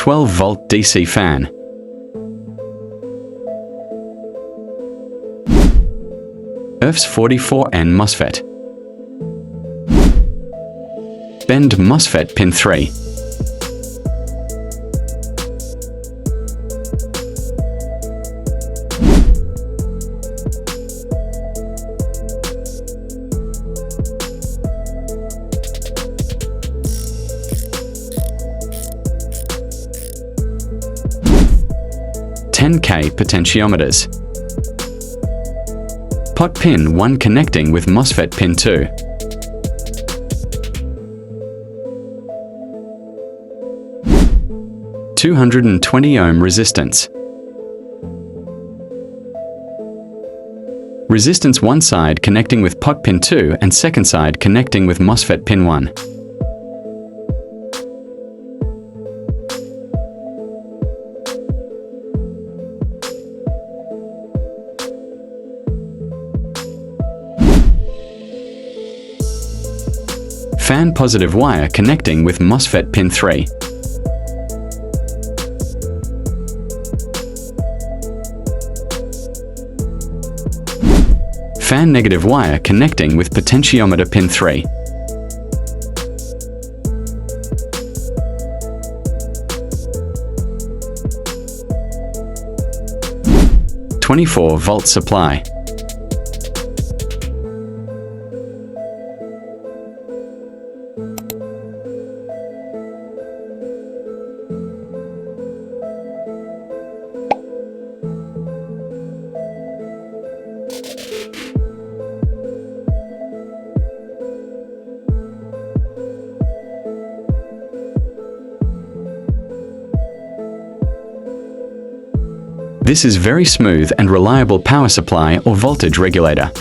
12-volt DC fan. ERFS 44N MOSFET. Bend MOSFET pin 3. (10K) potentiometers. Pot pin 1 connecting with MOSFET pin 2. (220 ohm) resistance. Resistance one side connecting with pot pin 2 and second side connecting with MOSFET pin 1. Fan positive wire connecting with MOSFET pin 3. Fan negative wire connecting with potentiometer pin 3. (24-volt) supply. This is very smooth and reliable power supply or voltage regulator.